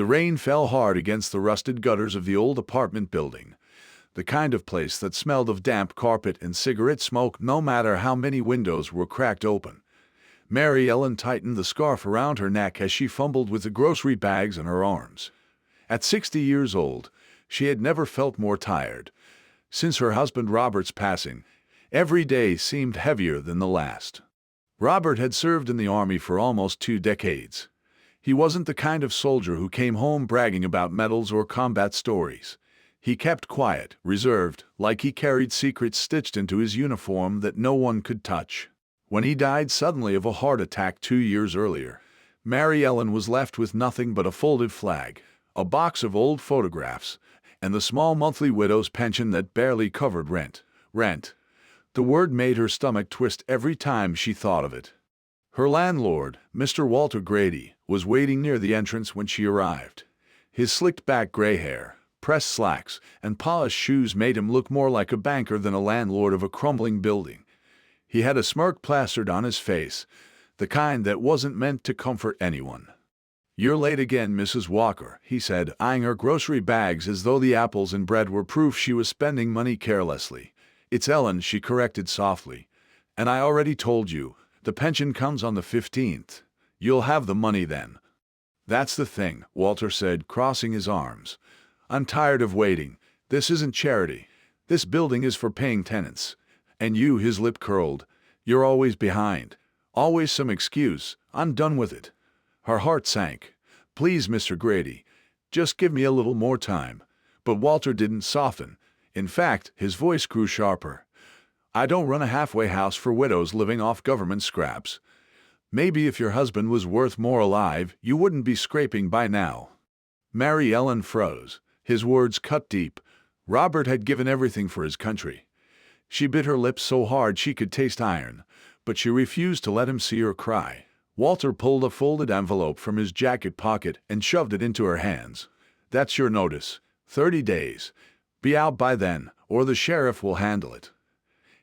The rain fell hard against the rusted gutters of the old apartment building, the kind of place that smelled of damp carpet and cigarette smoke no matter how many windows were cracked open. Mary Ellen tightened the scarf around her neck as she fumbled with the grocery bags in her arms. At 60 years old, she had never felt more tired. Since her husband Robert's passing, every day seemed heavier than the last. Robert had served in the army for almost 2 decades. He wasn't the kind of soldier who came home bragging about medals or combat stories. He kept quiet, reserved, like he carried secrets stitched into his uniform that no one could touch. When he died suddenly of a heart attack 2 years earlier, Mary Ellen was left with nothing but a folded flag, a box of old photographs, and the small monthly widow's pension that barely covered rent. Rent. The word made her stomach twist every time she thought of it. Her landlord, Mr. Walter Grady, was waiting near the entrance when she arrived. His slicked-back gray hair, pressed slacks, and polished shoes made him look more like a banker than a landlord of a crumbling building. He had a smirk plastered on his face, the kind that wasn't meant to comfort anyone. "You're late again, Mrs. Walker," he said, eyeing her grocery bags as though the apples and bread were proof she was spending money carelessly. "It's Ellen," she corrected softly. "And I already told you, the pension comes on the 15th. You'll have the money then." "That's the thing," Walter said, crossing his arms. "I'm tired of waiting. This isn't charity. This building is for paying tenants. And you," his lip curled, "you're always behind. Always some excuse. I'm done with it." Her heart sank. "Please, Mr. Grady, just give me a little more time." But Walter didn't soften. In fact, his voice grew sharper. "I don't run a halfway house for widows living off government scraps. Maybe if your husband was worth more alive, you wouldn't be scraping by now." Mary Ellen froze. His words cut deep. Robert had given everything for his country. She bit her lips so hard she could taste iron, but she refused to let him see her cry. Walter pulled a folded envelope from his jacket pocket and shoved it into her hands. "That's your notice. 30 days. Be out by then, or the sheriff will handle it."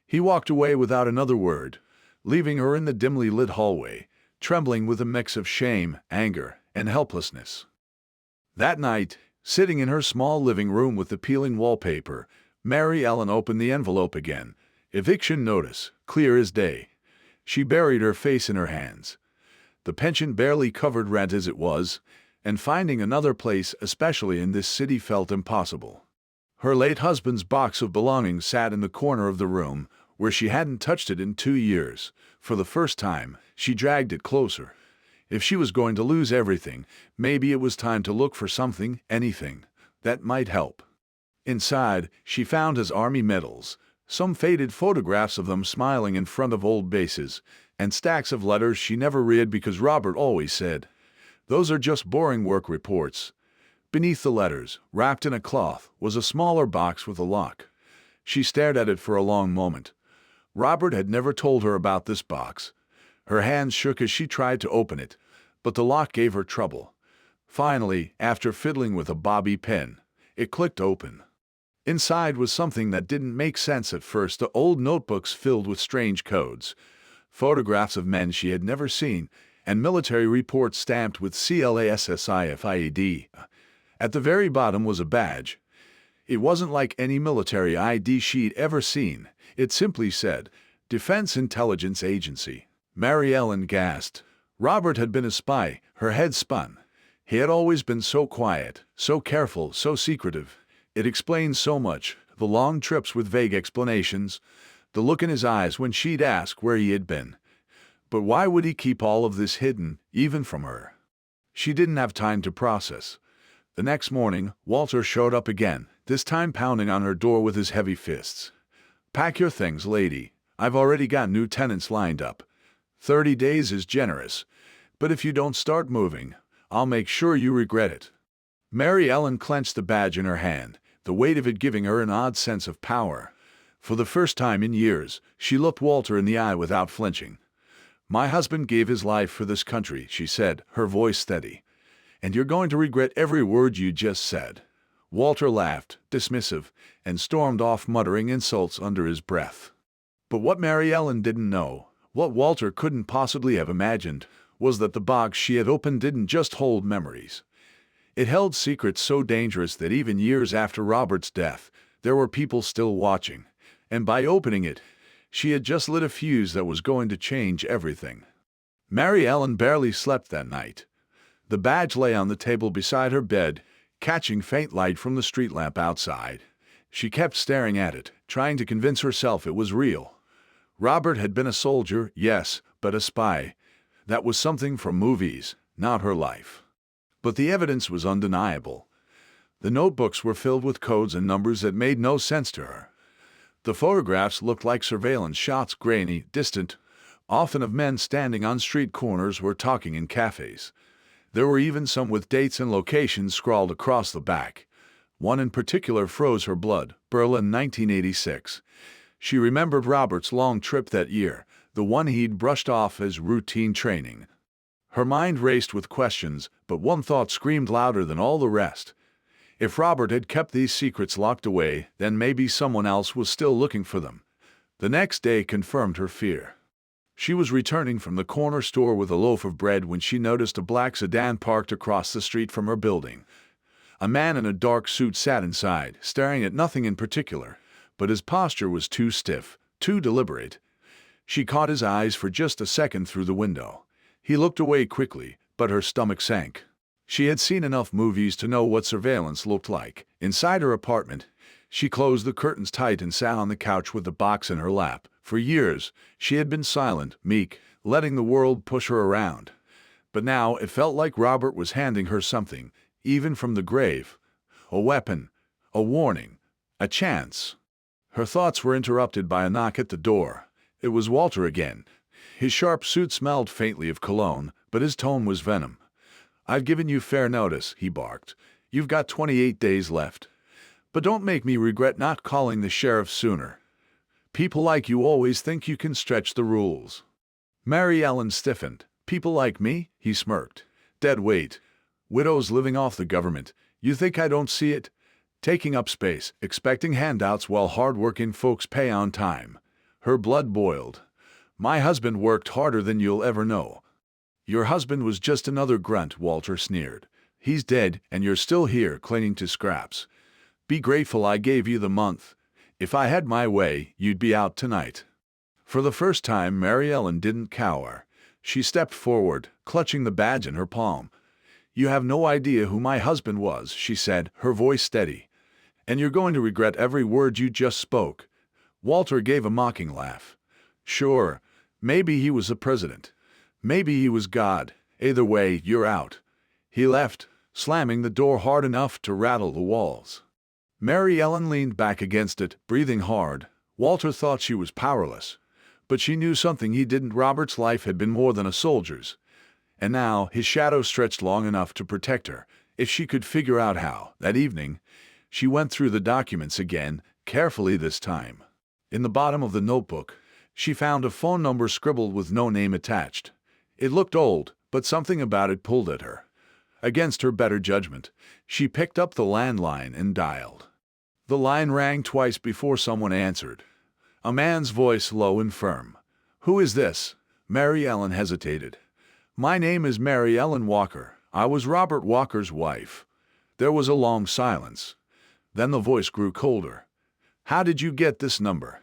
He walked away without another word, leaving her in the dimly lit hallway, trembling with a mix of shame, anger, and helplessness. That night, sitting in her small living room with the peeling wallpaper, Mary Ellen opened the envelope again. Eviction notice, clear as day. She buried her face in her hands. The pension barely covered rent as it was, and finding another place, especially in this city, felt impossible. Her late husband's box of belongings sat in the corner of the room, where she hadn't touched it in 2 years. For the first time, she dragged it closer. If she was going to lose everything, maybe it was time to look for something, anything, that might help. Inside, she found his army medals, some faded photographs of them smiling in front of old bases, and stacks of letters she never read because Robert always said, "Those are just boring work reports." Beneath the letters, wrapped in a cloth, was a smaller box with a lock. She stared at it for a long moment. Robert had never told her about this box. Her hands shook as she tried to open it, but the lock gave her trouble. Finally, after fiddling with a bobby pin, it clicked open. Inside was something that didn't make sense at first: the old notebooks filled with strange codes, photographs of men she had never seen, and military reports stamped with CLASSIFIED. At the very bottom was a badge. It wasn't like any military ID she'd ever seen. It simply said, "Defense Intelligence Agency." Mary Ellen gasped. Robert had been a spy. Her head spun. He had always been so quiet, so careful, so secretive. It explained so much: the long trips with vague explanations, the look in his eyes when she'd ask where he had been. But why would he keep all of this hidden, even from her? She didn't have time to process. The next morning, Walter showed up again, this time pounding on her door with his heavy fists. "Pack your things, lady. I've already got new tenants lined up. 30 days is generous, but if you don't start moving, I'll make sure you regret it." Mary Ellen clenched the badge in her hand, the weight of it giving her an odd sense of power. For the first time in years, she looked Walter in the eye without flinching. "My husband gave his life for this country," she said, her voice steady. "And you're going to regret every word you just said." Walter laughed, dismissive, and stormed off muttering insults under his breath. But what Mary Ellen didn't know, what Walter couldn't possibly have imagined, was that the box she had opened didn't just hold memories. It held secrets so dangerous that even years after Robert's death, there were people still watching. And by opening it, she had just lit a fuse that was going to change everything. Mary Ellen barely slept that night. The badge lay on the table beside her bed, catching faint light from the street lamp outside. She kept staring at it, trying to convince herself it was real. Robert had been a soldier, yes, but a spy. That was something from movies, not her life. But the evidence was undeniable. The notebooks were filled with codes and numbers that made no sense to her. The photographs looked like surveillance shots, grainy, distant, often of men standing on street corners or talking in cafes. There were even some with dates and locations scrawled across the back. One in particular froze her blood, Berlin 1986. She remembered Robert's long trip that year, the one he'd brushed off as routine training. Her mind raced with questions, but one thought screamed louder than all the rest. If Robert had kept these secrets locked away, then maybe someone else was still looking for them. The next day confirmed her fear. She was returning from the corner store with a loaf of bread when she noticed a black sedan parked across the street from her building. A man in a dark suit sat inside, staring at nothing in particular, but his posture was too stiff, too deliberate. She caught his eyes for just a second through the window. He looked away quickly, but her stomach sank. She had seen enough movies to know what surveillance looked like. Inside her apartment, she closed the curtains tight and sat on the couch with the box in her lap. For years, she had been silent, meek, letting the world push her around. But now it felt like Robert was handing her something, even from the grave. A weapon, a warning, a chance. Her thoughts were interrupted by a knock at the door. It was Walter again. His sharp suit smelled faintly of cologne, but his tone was venom. "I've given you fair notice," he barked. "You've got 28 days left. But don't make me regret not calling the sheriff sooner. People like you always think you can stretch the rules." Mary Ellen stiffened. "People like me?" he smirked. "Dead weight. Widows living off the government. You think I don't see it? Taking up space, expecting handouts while hard-working folks pay on time." Her blood boiled. "My husband worked harder than you'll ever know." "Your husband was just another grunt," Walter sneered. "He's dead, and you're still here, clinging to scraps. Be grateful I gave you the month. If I had my way, you'd be out tonight." For the first time, Mary Ellen didn't cower. She stepped forward, clutching the badge in her palm. "You have no idea who my husband was," she said, her voice steady. "And you're going to regret every word you just spoke." Walter gave a mocking laugh. "Sure, maybe he was the president. Maybe he was God. Either way, you're out." He left, slamming the door hard enough to rattle the walls. Mary Ellen leaned back against it, breathing hard. Walter thought she was powerless. But she knew something he didn't. Robert's life had been more than a soldier's. And now his shadow stretched long enough to protect her, if she could figure out how. That evening, she went through the documents again, carefully this time. In the bottom of the notebook, she found a phone number scribbled with no name attached. It looked old, but something about it pulled at her. Against her better judgment, she picked up the landline and dialed. The line rang twice before someone answered. A man's voice, low and firm. "Who is this?" Mary Ellen hesitated. "My name is Mary Ellen Walker. I was Robert Walker's wife." There was a long silence. Then the voice grew colder. "How did you get this number?"